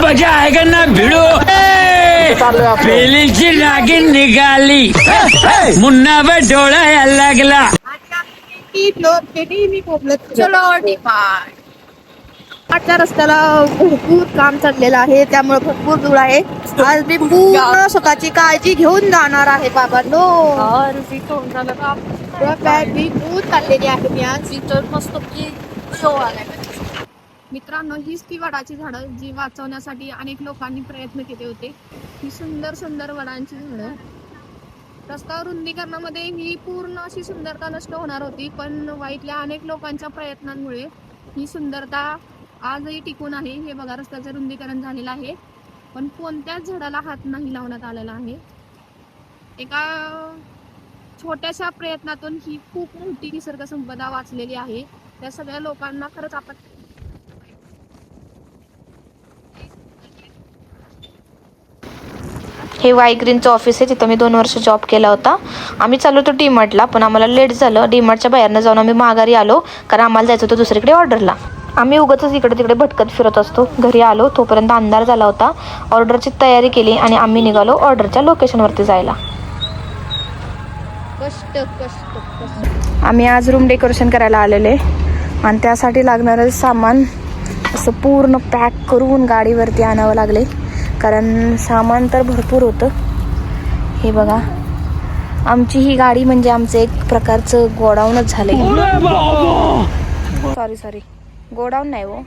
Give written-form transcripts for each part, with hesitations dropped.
मजा आएगा ना भिड़ो. पेलीची नागिन निघाली, मुन्नावर डोळा यायला लागला. आजच्या रस्त्याला भरपूर काम चाललेलं आहे, त्यामुळे भरपूर धूळ आहे. आज मी पूर्ण स्वतःची काळजी घेऊन जाणार आहे बाबांनो. मी दूध चाललेली आहे मी आज मस्त मित्रांनो. हीच ती वडाची झाडं जी वाचवण्यासाठी अनेक लोकांनी प्रयत्न केले होते. ही सुंदर सुंदर वडांची झाडं. रस्ता रुंदीकरणामध्ये ही पूर्ण अशी सुंदरता नष्ट होणार होती, पण वाईटल्या अनेक लोकांच्या प्रयत्नांमुळे ही सुंदरता आजही टिकून आहे. हे बघा, रस्त्याचं रुंदीकरण झालेलं आहे, पण कोणत्याच झाडाला हात नाही लावण्यात आलेला आहे. एका छोट्याशा प्रयत्नातून ही खूप मोठी निसर्ग संपदा वाचलेली आहे. त्या सगळ्या लोकांना खरंच आपण हे वायग्रीनचं ऑफिस आहे, तिथं मी 2 वर्ष जॉब केला होता. आम्ही चाललो होतो डीमार्टला, पण आम्हाला लेट झालं. डीमार्टच्या बाहेरनं जाऊन आम्ही माघारी आलो, कारण आम्हाला जायचं होतं दुसरीकडे ऑर्डरला. आम्ही उगाचच इकडे तिकडे भटकत फिरत असतो. घरी आलो तोपर्यंत अंधार झाला होता. ऑर्डरची तयारी केली आणि आम्ही निघालो ऑर्डरच्या लोकेशनवरती जायला. आम्ही आज रूम डेकोरेशन करायला आलेले आणि त्यासाठी लागणारं सामान असं पूर्ण पॅक करून गाडीवरती आणावं लागले, कारण सामान तर भरपूर होतं. हे बघा, आमची ही गाडी म्हणजे आमचं एक प्रकारचं गोडाऊनच झाले. सॉरी गोडाऊन नाही हो,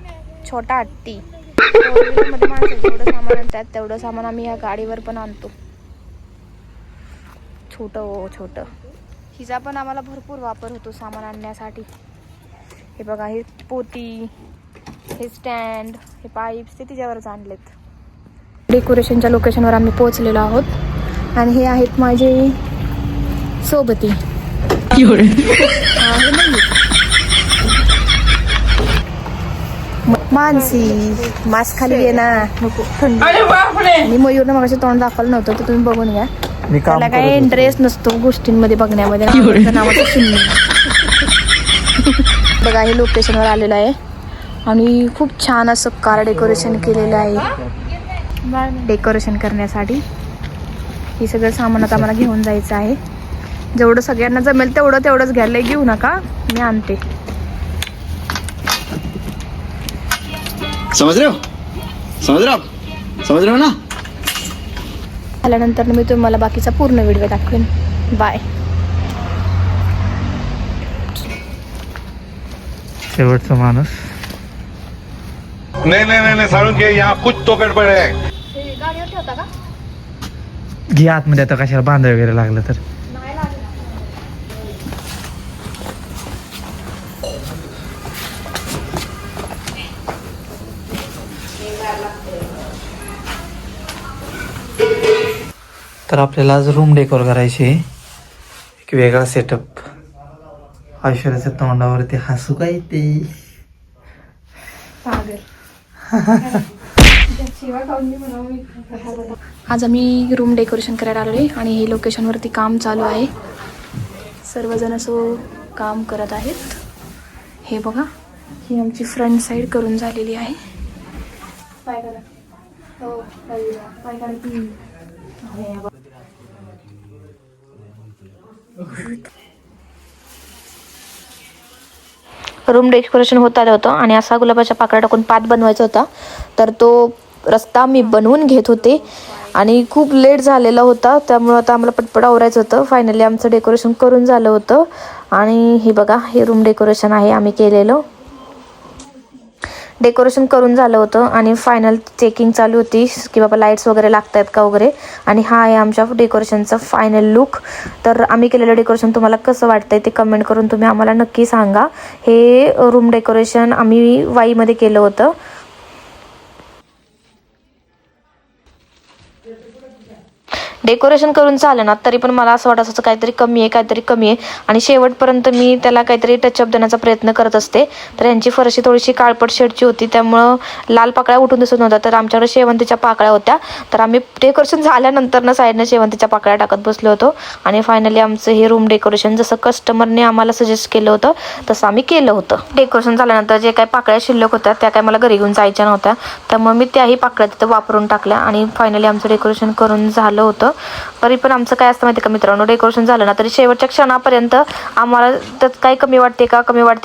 छोटा हत्ती. मध्ये माणसं जेवढं सामान आणतात तेवढं सामान आम्ही ह्या गाडीवर पण आणतो. छोटं हिचा पण आम्हाला भरपूर वापर होतो सामान आणण्यासाठी. हे बघा, हे पोती, हे स्टँड, हे पाईप्स ते तिच्यावरच आणलेत. डेकोरेशनच्या लोकेशनवर आम्ही पोहोचलेलो आहोत आणि हे आहेत माझे सोबती. मानसी मास्क खाली घे ना, नको थंडी. मी मयूरनं मगाशी तोंड दाखवलं नव्हतं, तर तुम्ही बघून घ्या. त्याला काही इंटरेस्ट नसतो गोष्टींमध्ये बघण्यामध्ये. नावाचं शून्य. बघा, हे लोकेशनवर आलेलं आहे आणि खूप छान असं कार डेकोरेशन केलेलं आहे. डेकोरेशन करण्यासाठी हे सगळं सामान आता आम्हाला घेऊन जायचं आहे. जेवढं सगळ्यांना जमेल तेवढंच घ्यायला घेऊ नका, मी आणते. समझ रहे हो ना. आल्यानंतर मी तुम्हाला बाकीचा पूर्ण व्हिडिओ दाखवेन. बाय. शेवटचा माणूस. नहीं साळुंखे के यहाँ कुछ तो गड़बड़ है. गाडीवर ठेवता का? घे आतमध्ये, आता कशाला बांधा वगैरे लागलं तर. तर आपल्याला आज रूम डेकोर करायची आहे. एक वेगळा सेटअप. ऐश्वर्याच्या तोंडावरती हसू काय ते. आज आम्ही रूम डेकोरेशन करायला आलो आहे आणि हे लोकेशनवरती काम चालू आहे. सर्वजण असं काम करत आहेत. हे बघा, ही आमची फ्रंट साईड करून झालेली आहे. रूम डेकोरेशन होत आलं होतं आणि असा गुलाबाच्या पाकळ्या टाकून पात बनवायचा होता, तर तो रस्ता मी बनवून घेत होते आणि खूप लेट झालेला होता, त्यामुळे आता आम्हाला पटपट आवरायचं होतं. फायनली आमचं डेकोरेशन करून झालं होतं आणि हे बघा, हे रूम डेकोरेशन आहे आम्ही केलेलं. डेकोरेशन करून झालं होतं आणि फायनल चेकिंग चालू होती की बाबा लाईट्स वगैरे लागत आहेत का वगैरे. आणि हा आहे आमच्या डेकोरेशनचा फायनल लुक. तर आम्ही केलेलं डेकोरेशन तुम्हाला कसं वाटतंय ते कमेंट करून तुम्ही आम्हाला नक्की सांगा. हे रूम डेकोरेशन आम्ही वाईमध्ये केलं होतं. डेकोरेशन करून झालं ना तरी पण मला असं वाटत असं काहीतरी कमी आहे आणि शेवटपर्यंत मी त्याला काहीतरी टचअप देण्याचा प्रयत्न करत असते. तर यांची फरशी थोडीशी काळपट शेडची होती, त्यामुळं लाल पाकळ्या उठून दिसत नव्हत्या. तर आमच्याकडे शेवंतीच्या पाकळ्या होत्या, तर आम्ही डेकोरेशन झाल्यानंतर ना साईडने शेवंतीच्या पाकळ्या टाकत बसलो होतो. आणि फायनली आमचं हे रूम डेकोरेशन जसं कस्टमरने आम्हाला सजेस्ट केलं होतं तसं आम्ही केलं होतं. डेकोरेशन झाल्यानंतर जे काही पाकळ्या शिल्लक होत्या त्या काही मला घरी घेऊन जायच्या नव्हत्या, त्यामुळे मी त्याही पाकळ्या तिथं वापरून टाकल्या आणि फायनली आमचं डेकोरेशन करून झालं होतं. तरी पण आमचं काय असतं माहिती का मित्रांनो, डेकोरेशन झालं ना तरी शेवटच्या क्षणापर्यंत आम्हाला त्यात काही कमी वाटते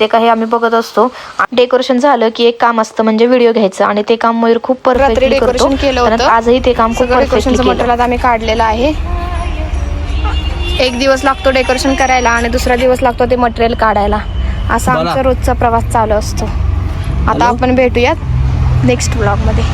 का हे आम्ही बघत असतो. डेकोरेशन झालं की एक काम असतं म्हणजे व्हिडिओ घ्यायचं, आणि ते काम मयूर खूप परफेक्टली डेकोरेशन केलं होतं. आजही ते काम खूप डेकोरेशनचं मटेरियल आम्ही काढलेलं आहे. एक दिवस लागतो डेकोरेशन करायला आणि दुसरा दिवस लागतो ते मटेरियल काढायला. असा आमचा रोजचा प्रवास चालू असतो. आता आपण भेटूयात नेक्स्ट व्लॉगमध्ये.